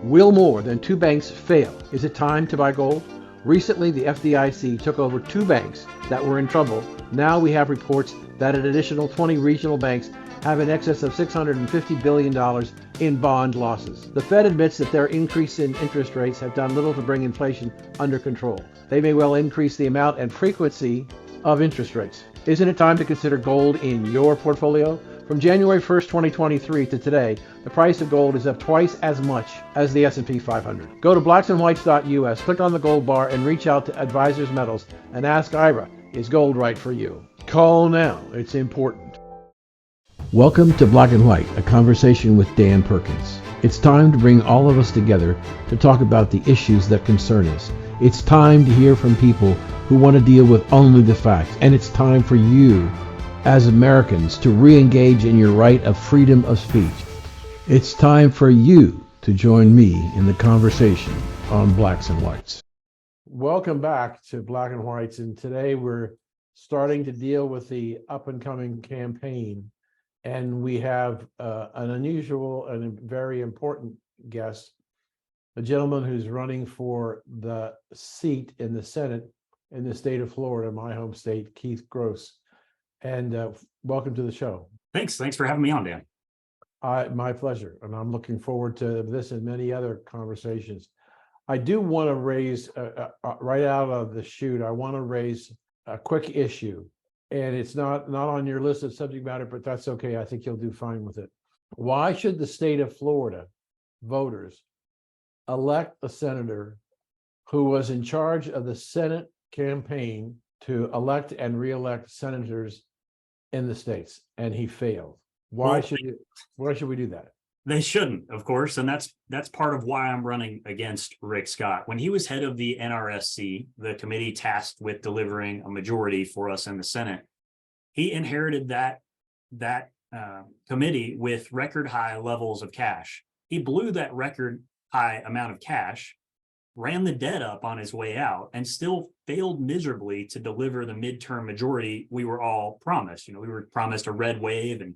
Will more than two banks fail? Is it time to buy gold? Recently, the FDIC took over two banks that were in trouble. Now we have reports that an additional 20 regional banks have in excess of $650 billion in bond losses. The Fed admits that their increase in interest rates have done little to bring inflation under control. They may well increase the amount and frequency of interest rates. Isn't it time to consider gold in your portfolio? From January 1st, 2023 to today, the price of gold is up twice as much as the S&P 500. Go to blacksandwhites.us, click on the gold bar, and reach out to Advisors Metals and ask Ira, is gold right for you? Call now. It's important. Welcome to Black and White, a conversation with Dan Perkins. It's time to bring all of us together to talk about the issues that concern us. It's time to hear from people who want to deal with only the facts. And it's time for you, as Americans, to re-engage in your right of freedom of speech. It's time for you to join me in the conversation on Blacks and Whites. Welcome back to Black and Whites, and today we're starting to deal with the up-and-coming campaign, and we have an unusual and very important guest, a gentleman who's running for the seat in the Senate in the state of Florida, my home state, Keith Gross. And welcome to the show. Thanks for having me on, Dan. My pleasure. And I'm looking forward to this and many other conversations. I do want to raise, right out of the chute, I want to raise a quick issue. And it's not on your list of subject matter, but that's okay. I think you'll do fine with it. Why should the state of Florida voters elect a senator who was in charge of the Senate campaign to elect and re-elect senators in the states, and he failed? Why should we do that? They shouldn't, of course, and that's part of why I'm running against Rick Scott. When he was head of the NRSC, the committee tasked with delivering a majority for us in the Senate, he inherited that committee with record high levels of cash. He blew that record high amount of cash, ran the debt up on his way out, and still failed miserably to deliver the midterm majority we were all promised. We were promised a red wave, and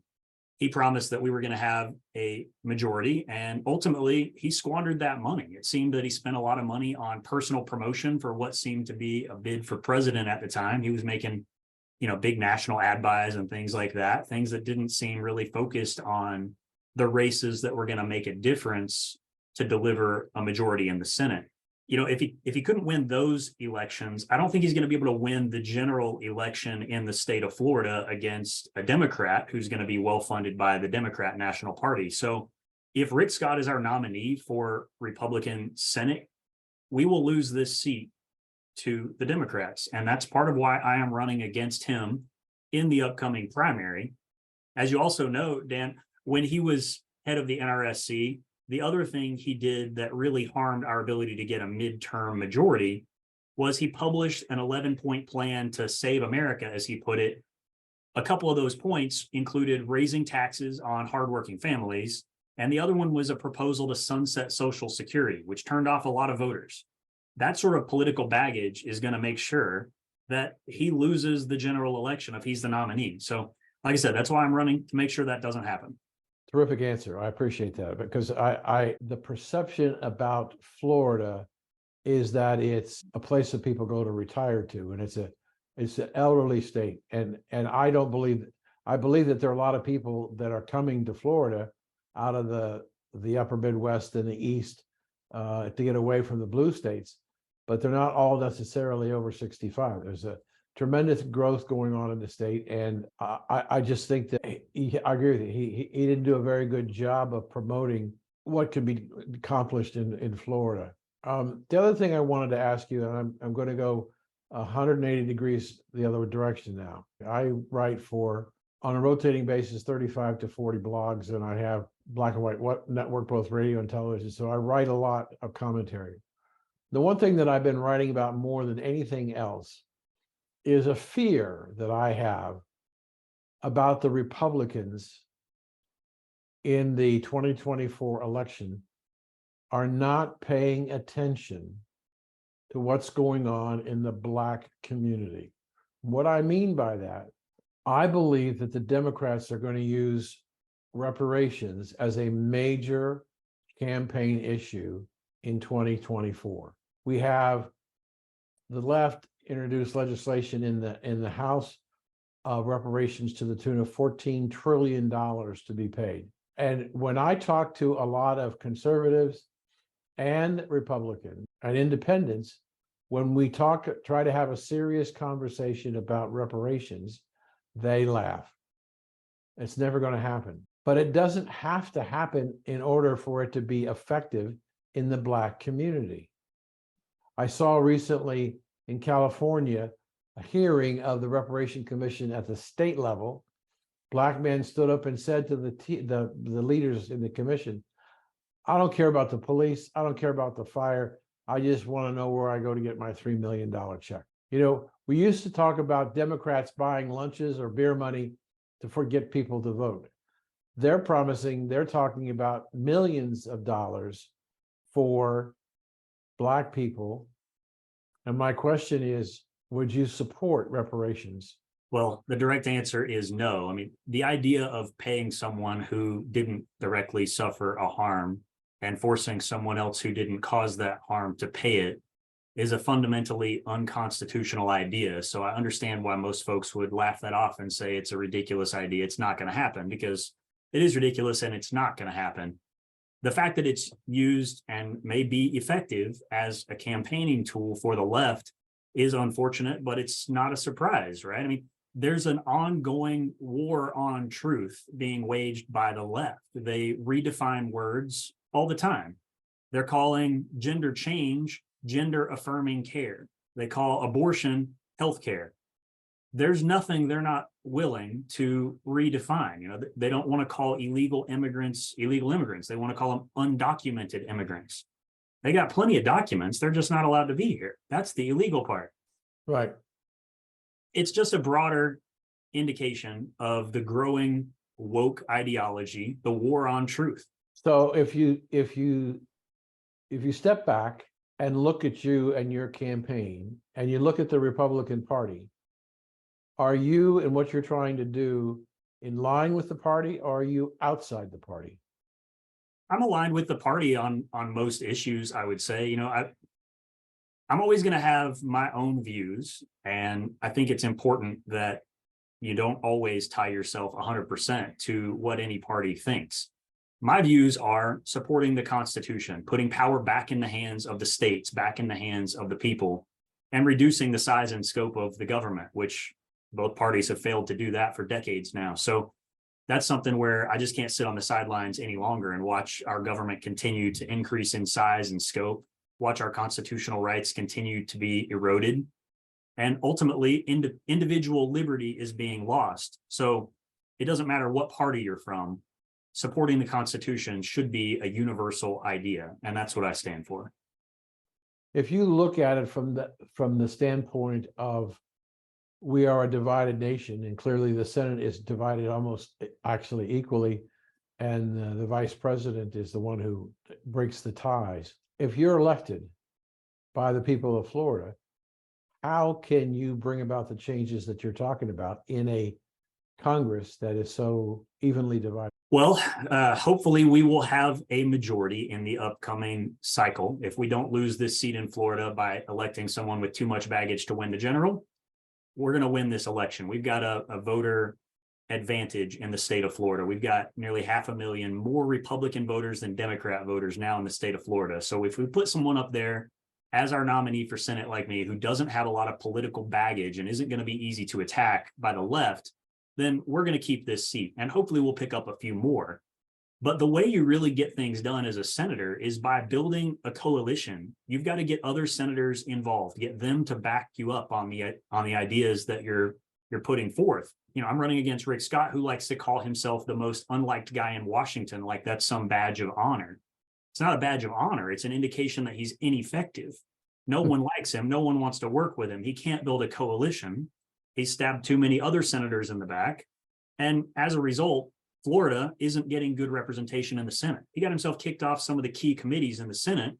he promised that we were going to have a majority, and ultimately he squandered that money. It seemed that he spent a lot of money on personal promotion for what seemed to be a bid for president at the time. He was making, big national ad buys and things like that, things that didn't seem really focused on the races that were going to make a difference to deliver a majority in the Senate. If he couldn't win those elections, I don't think he's going to be able to win the general election in the state of Florida against a Democrat who's going to be well funded by the Democrat National Party. So if Rick Scott is our nominee for Republican Senate, we will lose this seat to the Democrats. And that's part of why I am running against him in the upcoming primary. As you also know, Dan, when he was head of the NRSC, the other thing he did that really harmed our ability to get a midterm majority was he published an 11-point plan to save America, as he put it. A couple of those points included raising taxes on hardworking families, and the other one was a proposal to sunset Social Security, which turned off a lot of voters. That sort of political baggage is going to make sure that he loses the general election if he's the nominee. So, like I said, that's why I'm running, to make sure that doesn't happen. Terrific answer. I appreciate that, because the perception about Florida is that it's a place that people go to retire to, and it's an elderly state. And I don't believe I believe that there are a lot of people that are coming to Florida out of the upper Midwest and the East to get away from the blue states, but they're not all necessarily over 65. There's a tremendous growth going on in the state, and I just think that I agree with you. He didn't do a very good job of promoting what could be accomplished in Florida. The other thing I wanted to ask you, and I'm going to go 180 degrees the other direction now. I write for, on a rotating basis, 35 to 40 blogs, and I have Black and White network, both radio and television. So I write a lot of commentary. The one thing that I've been writing about more than anything else is a fear that I have about the Republicans in the 2024 election are not paying attention to what's going on in the Black community. What I mean by that, I believe that the Democrats are going to use reparations as a major campaign issue in 2024. We have the left introduced legislation in the House of reparations to the tune of $14 trillion to be paid. And when I talk to a lot of conservatives and Republicans and independents, when we try to have a serious conversation about reparations, they laugh. It's never going to happen. But it doesn't have to happen in order for it to be effective in the Black community. I saw recently in California a hearing of the Reparation Commission at the state level. Black men stood up and said to the leaders in the commission, I don't care about the police. I don't care about the fire. I just want to know where I go to get my $3 million check. You know, we used to talk about Democrats buying lunches or beer money to get people to vote. They're talking about millions of dollars for Black people. And my question is, would you support reparations? Well, the direct answer is no. I mean, the idea of paying someone who didn't directly suffer a harm and forcing someone else who didn't cause that harm to pay it is a fundamentally unconstitutional idea. So I understand why most folks would laugh that off and say it's a ridiculous idea. It's not going to happen, because it is ridiculous and it's not going to happen. The fact that it's used and may be effective as a campaigning tool for the left is unfortunate, but it's not a surprise, right? I mean, there's an ongoing war on truth being waged by the left. They redefine words all the time. They're calling gender change gender affirming care. They call abortion healthcare. There's nothing they're not willing to redefine. You know, they don't want to call illegal immigrants illegal immigrants. They want to call them undocumented immigrants. They got plenty of documents. They're just not allowed to be here. That's the illegal part. Right. It's just a broader indication of the growing woke ideology, the war on truth. So if you step back and look at you and your campaign, and you look at the Republican Party, are you and what you're trying to do in line with the party, or are you outside the party? I'm aligned with the party on most issues, I would say. You know, I'm always going to have my own views, and I think it's important that you don't always tie yourself 100% to what any party thinks. My views are supporting the Constitution, putting power back in the hands of the states, back in the hands of the people, and reducing the size and scope of the government, which both parties have failed to do that for decades now. So that's something where I just can't sit on the sidelines any longer and watch our government continue to increase in size and scope, watch our constitutional rights continue to be eroded, and ultimately individual liberty is being lost. So it doesn't matter what party you're from, supporting the Constitution should be a universal idea, and that's what I stand for. If you look at it from the standpoint of we are a divided nation, and clearly the Senate is divided almost actually equally, and the vice president is the one who breaks the ties. If you're elected by the people of Florida, how can you bring about the changes that you're talking about in a Congress that is so evenly divided? Well, hopefully we will have a majority in the upcoming cycle. If we don't lose this seat in Florida by electing someone with too much baggage to win the general, we're going to win this election. We've got a voter advantage in the state of Florida. We've got nearly 500,000 more Republican voters than Democrat voters now in the state of Florida. So if we put someone up there as our nominee for Senate like me, who doesn't have a lot of political baggage and isn't going to be easy to attack by the left, then we're going to keep this seat, and hopefully we'll pick up a few more. But the way you really get things done as a senator is by building a coalition. You've got to get other senators involved, get them to back you up on the ideas that you're putting forth. You know, I'm running against Rick Scott, who likes to call himself the most unliked guy in Washington, like that's some badge of honor. It's not a badge of honor. It's an indication that he's ineffective. No one likes him. No one wants to work with him. He can't build a coalition. He stabbed too many other senators in the back. And as a result, Florida isn't getting good representation in the Senate. He got himself kicked off some of the key committees in the Senate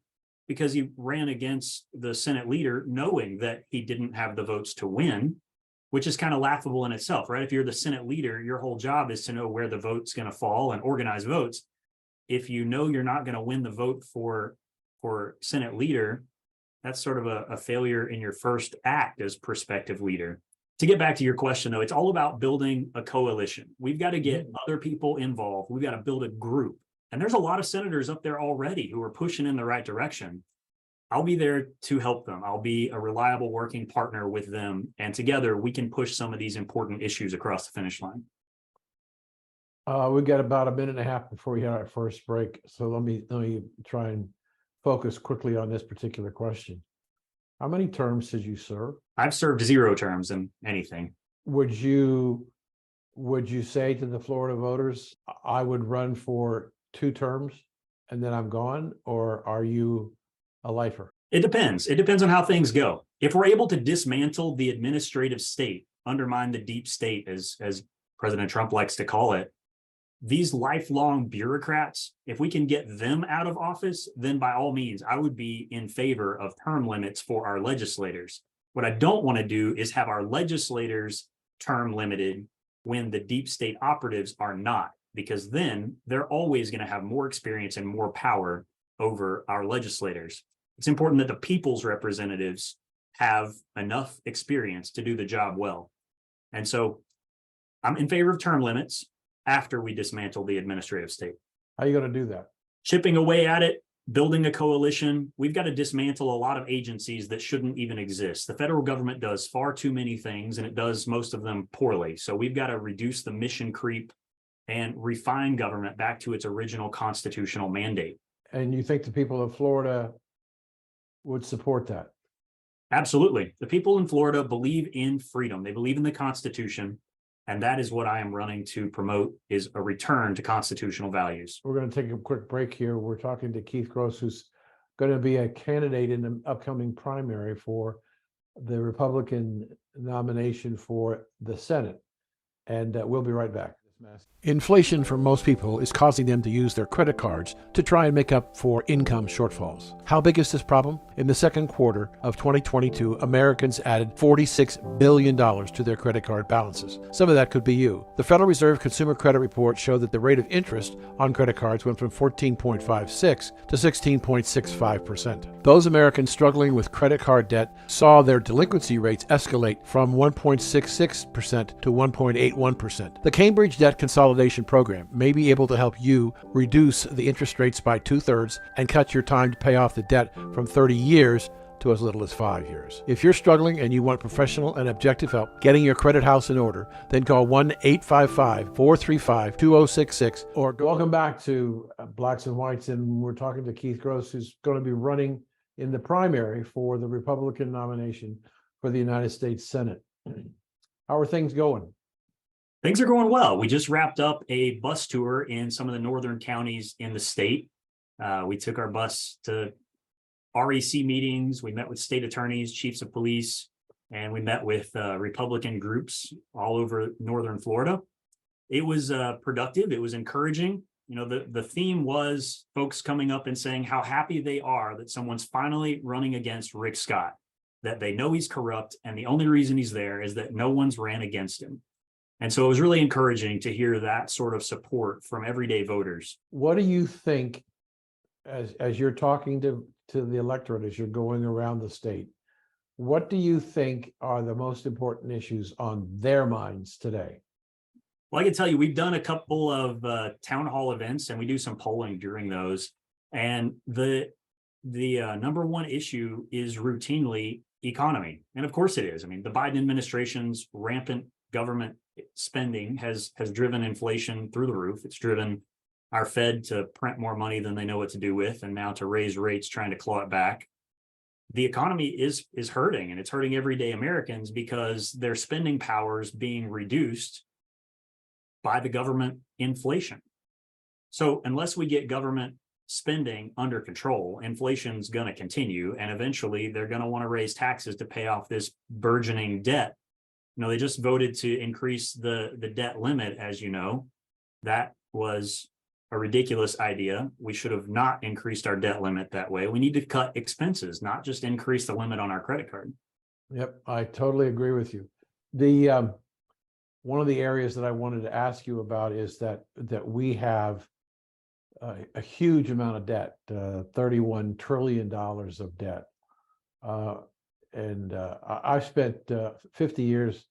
because he ran against the Senate leader knowing that he didn't have the votes to win, which is kind of laughable in itself, right? If you're the Senate leader, your whole job is to know where the vote's going to fall and organize votes. if you know you're not going to win the vote for Senate leader, that's sort of a failure in your first act as prospective leader. To get back to your question, though, it's all about building a coalition. We've got to get other people involved. We've got to build a group. And there's a lot of senators up there already who are pushing in the right direction. I'll be there to help them. I'll be a reliable working partner with them. And together we can push some of these important issues across the finish line. We've got about a minute and a half before we hit our first break. So let me try and focus quickly on this particular question. How many terms did you serve? I've served 0 terms in anything. Would you say to the Florida voters, I would run for 2 terms and then I'm gone? Or are you a lifer? It depends. It depends on how things go. If we're able to dismantle the administrative state, undermine the deep state, as President Trump likes to call it, these lifelong bureaucrats, if we can get them out of office, then by all means, I would be in favor of term limits for our legislators. What I don't want to do is have our legislators term limited when the deep state operatives are not, because then they're always going to have more experience and more power over our legislators. It's important that the people's representatives have enough experience to do the job well. And so I'm in favor of term limits after we dismantle the administrative state. How are you going to do that? Chipping away at it, building a coalition. We've got to dismantle a lot of agencies that shouldn't even exist. The federal government does far too many things, and it does most of them poorly. So we've got to reduce the mission creep and refine government back to its original constitutional mandate. And you think the people of Florida would support that? Absolutely. The people in Florida believe in freedom. They believe in the Constitution. And that is what I am running to promote, is a return to constitutional values. We're going to take a quick break here. We're talking to Keith Gross, who's going to be a candidate in the upcoming primary for the Republican nomination for the Senate. And we'll be right back. Inflation for most people is causing them to use their credit cards to try and make up for income shortfalls. How big is this problem? In the second quarter of 2022, Americans added $46 billion to their credit card balances. Some of that could be you. The Federal Reserve Consumer Credit Report showed that the rate of interest on credit cards went from 14.56 to 16.65%. Those Americans struggling with credit card debt saw their delinquency rates escalate from 1.66% to 1.81%. The Cambridge Debt Consolidation Program may be able to help you reduce the interest rates by 2/3 and cut your time to pay off the debt from 30 years to as little as 5 years. If you're struggling and you want professional and objective help getting your credit house in order, then call 1-855-435-2066 or go. Welcome back to Blacks and Whites, and we're talking to Keith Gross, who's going to be running in the primary for the Republican nomination for the United States Senate. How are things going? Things are going well. We just wrapped up a bus tour in some of the northern counties in the state. We took our bus to REC meetings. We met with state attorneys, chiefs of police, and we met with Republican groups all over northern Florida. It was productive. It was encouraging. You know, the theme was folks coming up and saying how happy they are that someone's finally running against Rick Scott, that they know he's corrupt, and the only reason he's there is that no one's ran against him. And so it was really encouraging to hear that sort of support from everyday voters. What do you think, as you're talking to the electorate, as you're going around the state, what do you think are the most important issues on their minds today? Well, I can tell you, we've done a couple of town hall events, and we do some polling during those. And the number one issue is routinely economy. And of course it is. I mean, the Biden administration's rampant government spending has driven inflation through the roof. It's driven our Fed to print more money than they know what to do with, and now to raise rates trying to claw it back. The economy is hurting, and it's hurting everyday Americans because their spending power is being reduced by the government inflation. So unless we get government spending under control, inflation's going to continue, and eventually they're going to want to raise taxes to pay off this burgeoning debt. You know, they just voted to increase the debt limit, as you know. That was a ridiculous idea. We should have not increased our debt limit that way. We need to cut expenses, not just increase the limit on our credit card. Yep, I totally agree with you. The one of the areas that I wanted to ask you about is that we have a huge amount of debt, $31 trillion of debt. I've spent 50 years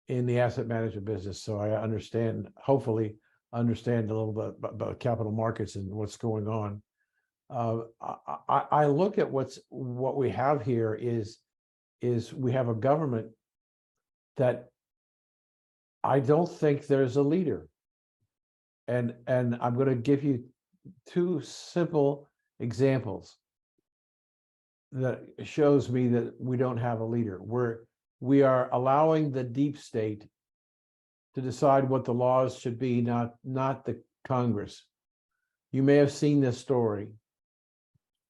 in the asset management business, so I understand, hopefully understand a little bit about capital markets and what's going on. I look at what we have here is we have a government that I don't think there's a leader. And I'm going to give you two simple examples that shows me that we don't have a leader. We are allowing the deep state to decide what the laws should be, not the Congress. You may have seen this story,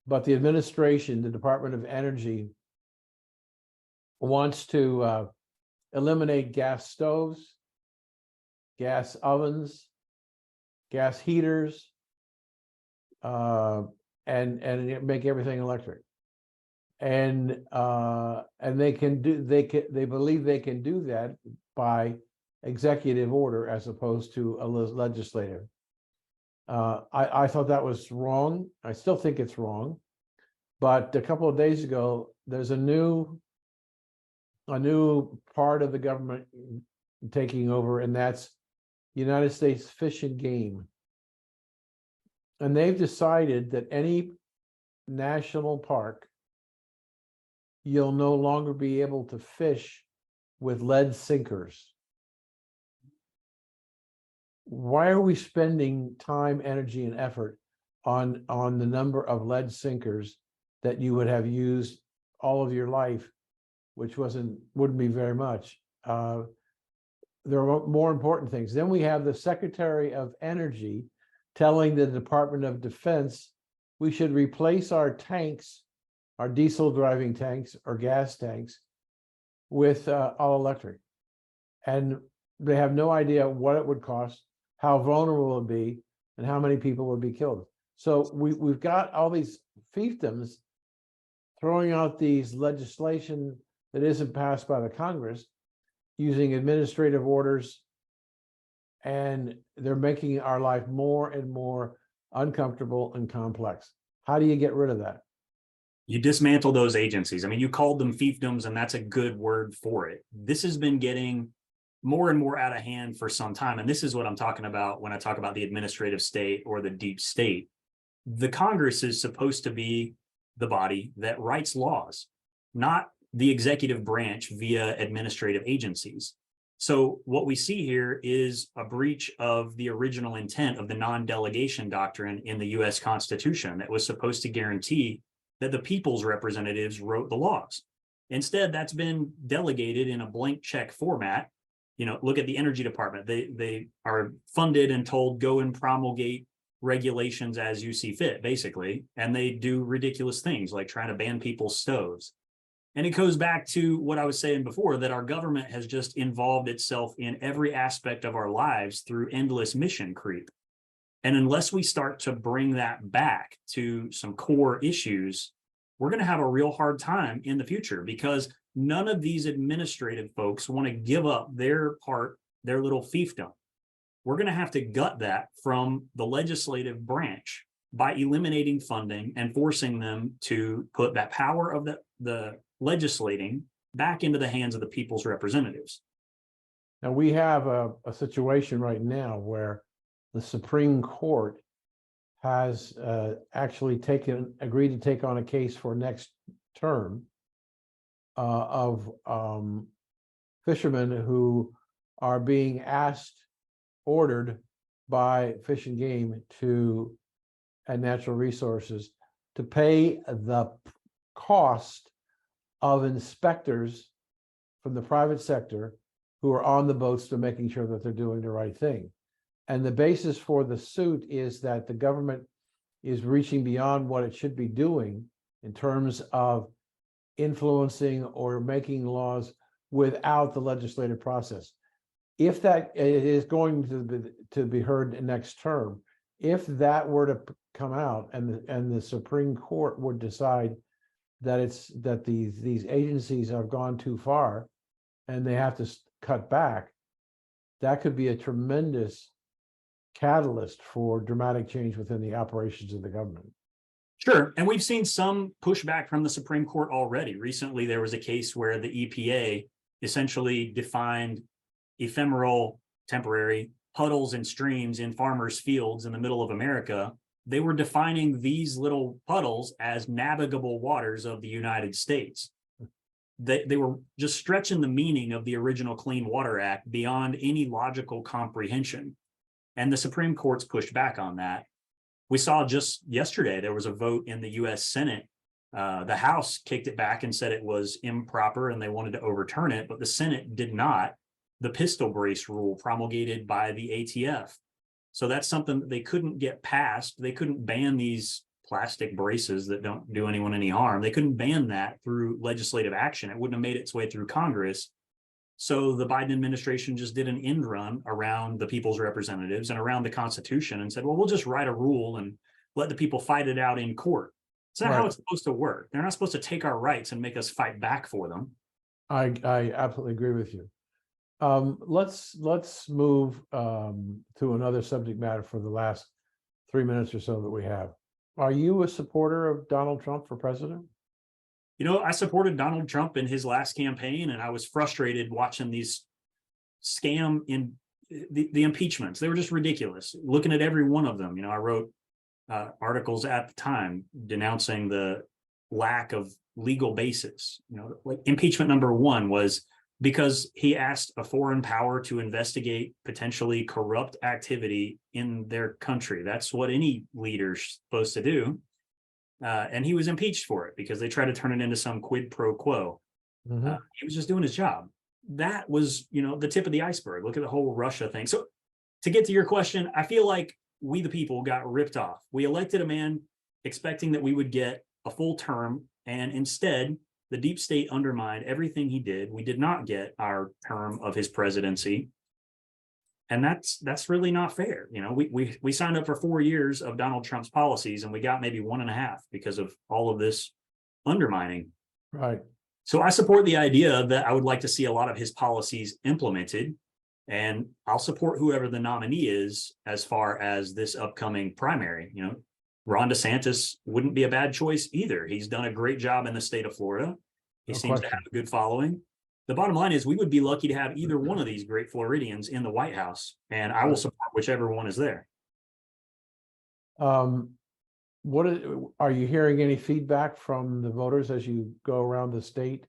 but the administration, the Department of Energy, wants to eliminate gas stoves, gas ovens, gas heaters, and make everything electric. And they believe they can do that by executive order as opposed to a legislative. I thought that was wrong. I still think it's wrong. But a couple of days ago, there's a new part of the government taking over, and that's United States Fish and Game. And they've decided that any national park, you'll no longer be able to fish with lead sinkers. Why are we spending time, energy, and effort on the number of lead sinkers that you would have used all of your life, which wouldn't be very much? There are more important things. Then we have the Secretary of Energy telling the Department of Defense we should replace our tanks, our diesel driving tanks or gas tanks, with all electric. And they have no idea what it would cost, how vulnerable it would be, and how many people would be killed. So we've got all these fiefdoms throwing out these legislation that isn't passed by the Congress, using administrative orders, and they're making our life more and more uncomfortable and complex. How do you get rid of that? You dismantle those agencies. I mean, you called them fiefdoms, and that's a good word for it. This has been getting more and more out of hand for some time. And this is what I'm talking about when I talk about the administrative state or the deep state. The Congress is supposed to be the body that writes laws, not the executive branch via administrative agencies. So what we see here is a breach of the original intent of the non-delegation doctrine in the US Constitution that was supposed to guarantee that the people's representatives wrote the laws. Instead, that's been delegated in a blank check format. You know, look at the Energy Department. They are funded and told, go and promulgate regulations as you see fit, basically. And they do ridiculous things like trying to ban people's stoves. And it goes back to what I was saying before, that our government has just involved itself in every aspect of our lives through endless mission creep. And unless we start to bring that back to some core issues, we're going to have a real hard time in the future, because none of these administrative folks want to give up their part, their little fiefdom. We're going to have to gut that from the legislative branch by eliminating funding and forcing them to put that power of the legislating back into the hands of the people's representatives. Now, we have a situation right now where the Supreme Court has actually agreed to take on a case for next term of fishermen who are being ordered by Fish and Game and Natural Resources to pay the cost of inspectors from the private sector who are on the boats to making sure that they're doing the right thing. And the basis for the suit is that the government is reaching beyond what it should be doing in terms of influencing or making laws without the legislative process. If that is going to be heard next term, if that were to come out and the Supreme Court would decide that these agencies have gone too far and they have to cut back, that could be a tremendous catalyst for dramatic change within the operations of the government. Sure. And we've seen some pushback from the Supreme Court already. Recently, there was a case where the EPA essentially defined ephemeral, temporary puddles and streams in farmers' fields in the middle of America. They were defining these little puddles as navigable waters of the United States. They were just stretching the meaning of the original Clean Water Act beyond any logical comprehension. And the Supreme Court's pushed back on that. We saw just yesterday, there was a vote in the US Senate. The House kicked it back and said it was improper and they wanted to overturn it, but the Senate did not. The pistol brace rule promulgated by the ATF. So that's something that they couldn't get past. They couldn't ban these plastic braces that don't do anyone any harm. They couldn't ban that through legislative action. It wouldn't have made its way through Congress. So the Biden administration just did an end run around the people's representatives and around the Constitution and said, well, we'll just write a rule and let the people fight it out in court. It's not how it's supposed to work. They're not supposed to take our rights and make us fight back for them. I absolutely agree with you. Let's move to another subject matter for the last 3 minutes or so that we have. Are you a supporter of Donald Trump for president? You know, I supported Donald Trump in his last campaign, and I was frustrated watching these scam in the impeachments. They were just ridiculous. Looking at every one of them, you know, I wrote articles at the time denouncing the lack of legal basis. You know, like impeachment number one was because he asked a foreign power to investigate potentially corrupt activity in their country. That's what any leader's supposed to do. And he was impeached for it because they tried to turn it into some quid pro quo. He was just doing his job. That was, you know, the tip of the iceberg. Look at the whole Russia thing. So to get to your question, I feel like we, the people, got ripped off. We elected a man expecting that we would get a full term, and instead, the deep state undermined everything he did. We did not get our term of his presidency. And that's really not fair. You know, we signed up for 4 years of Donald Trump's policies and we got maybe 1.5 because of all of this undermining. Right. So I support the idea that I would like to see a lot of his policies implemented, and I'll support whoever the nominee is as far as this upcoming primary. You know, Ron DeSantis wouldn't be a bad choice either. He's done a great job in the state of Florida. He seems to have a good following. The bottom line is we would be lucky to have either one of these great Floridians in the White House, and I will support whichever one is there. Are you hearing any feedback from the voters as you go around the state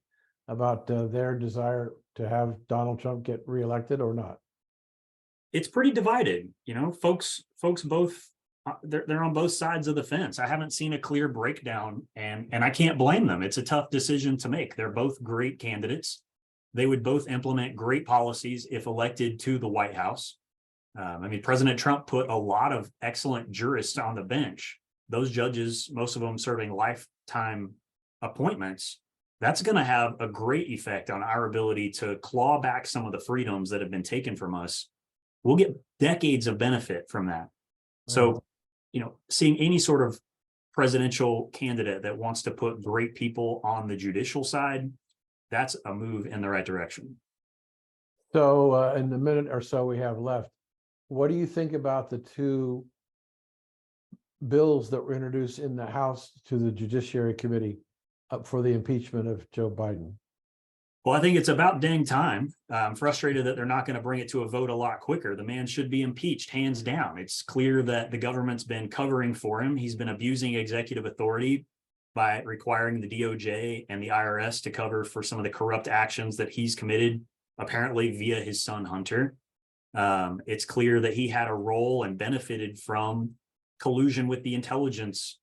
about their desire to have Donald Trump get reelected or not? It's pretty divided. You know, folks both they're on both sides of the fence. I haven't seen a clear breakdown, and I can't blame them. It's a tough decision to make. They're both great candidates. They would both implement great policies if elected to the White House. I mean, President Trump put a lot of excellent jurists on the bench. Those judges, most of them serving lifetime appointments, that's going to have a great effect on our ability to claw back some of the freedoms that have been taken from us. We'll get decades of benefit from that. So, you know, seeing any sort of presidential candidate that wants to put great people on the judicial side, that's a move in the right direction. So in the minute or so we have left, what do you think about the two bills that were introduced in the House to the Judiciary Committee for the impeachment of Joe Biden? Well, I think it's about dang time. I'm frustrated that they're not going to bring it to a vote a lot quicker. The man should be impeached, hands down. It's clear that the government's been covering for him. He's been abusing executive authority by requiring the DOJ and the IRS to cover for some of the corrupt actions that he's committed, apparently via his son Hunter. It's clear that he had a role and benefited from collusion with the intelligence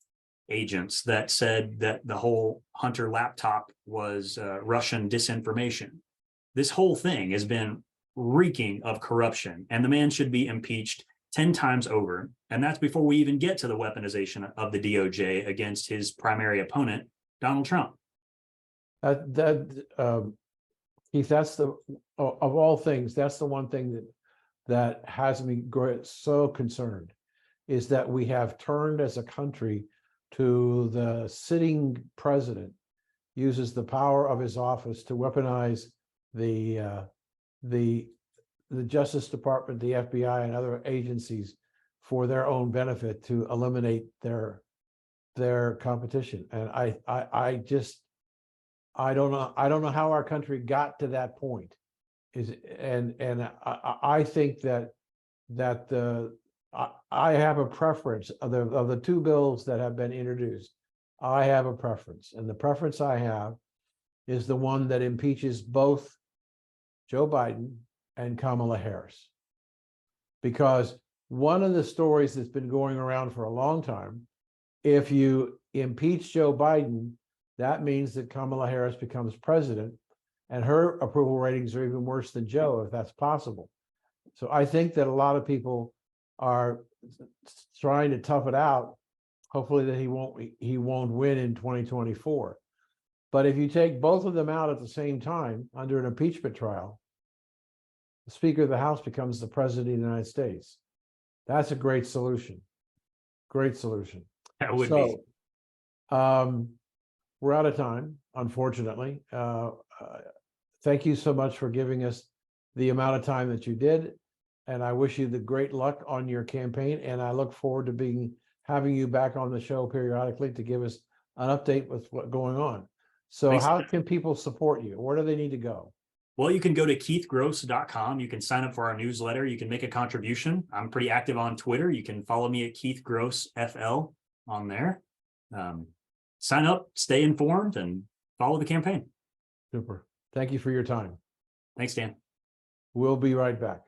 agents that said that the whole Hunter laptop was Russian disinformation. This whole thing has been reeking of corruption, and the man should be impeached 10 times over. And that's before we even get to the weaponization of the DOJ against his primary opponent, Donald Trump. Keith, that's the, of all things, that's the one thing that has me so concerned, is that we have turned as a country to the sitting president uses the power of his office to weaponize the Justice Department, the FBI, and other agencies for their own benefit to eliminate their competition. And I don't know how our country got to that point. I think that I have a preference of the two bills that have been introduced. I have a preference, and the preference I have is the one that impeaches both Joe Biden and Kamala Harris. Because one of the stories that's been going around for a long time, if you impeach Joe Biden, that means that Kamala Harris becomes president, and her approval ratings are even worse than Joe, if that's possible. So I think that a lot of people are trying to tough it out, hopefully that he won't win in 2024. But if you take both of them out at the same time under an impeachment trial, the Speaker of the House becomes the President of the United States. That's a great solution. Great solution. That would be. We're out of time, unfortunately. Thank you so much for giving us the amount of time that you did. And I wish you the great luck on your campaign. And I look forward to having you back on the show periodically to give us an update with what's going on. So Thanks. How can people support you? Where do they need to go? Well, you can go to keithgross.com. You can sign up for our newsletter. You can make a contribution. I'm pretty active on Twitter. You can follow me at Keith Gross FL on there. Sign up, stay informed, and follow the campaign. Super. Thank you for your time. Thanks, Dan. We'll be right back.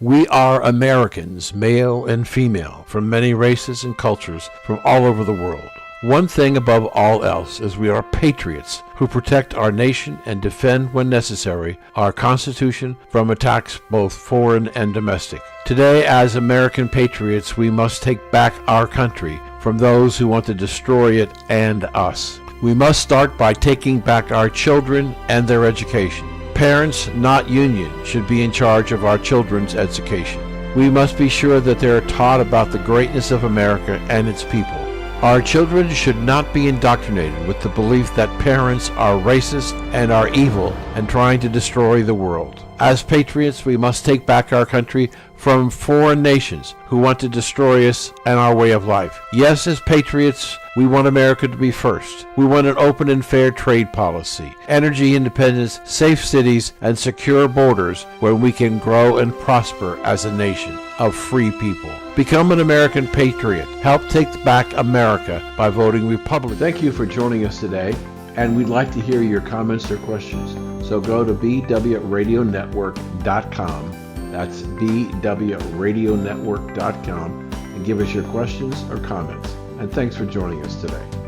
We are Americans, male and female, from many races and cultures from all over the world. One thing above all else is we are patriots who protect our nation and defend, when necessary, our Constitution from attacks both foreign and domestic. Today, as American patriots, we must take back our country from those who want to destroy it and us. We must start by taking back our children and their education. Parents, not unions, should be in charge of our children's education. We must be sure that they are taught about the greatness of America and its people. Our children should not be indoctrinated with the belief that parents are racist and are evil and trying to destroy the world. As patriots, we must take back our country from foreign nations who want to destroy us and our way of life. Yes, as patriots, we want America to be first. We want an open and fair trade policy, energy independence, safe cities, and secure borders where we can grow and prosper as a nation of free people. Become an American patriot. Help take back America by voting Republican. Thank you for joining us today, and we'd like to hear your comments or questions. So go to bwradionetwork.com. That's bwradionetwork.com and give us your questions or comments. And thanks for joining us today.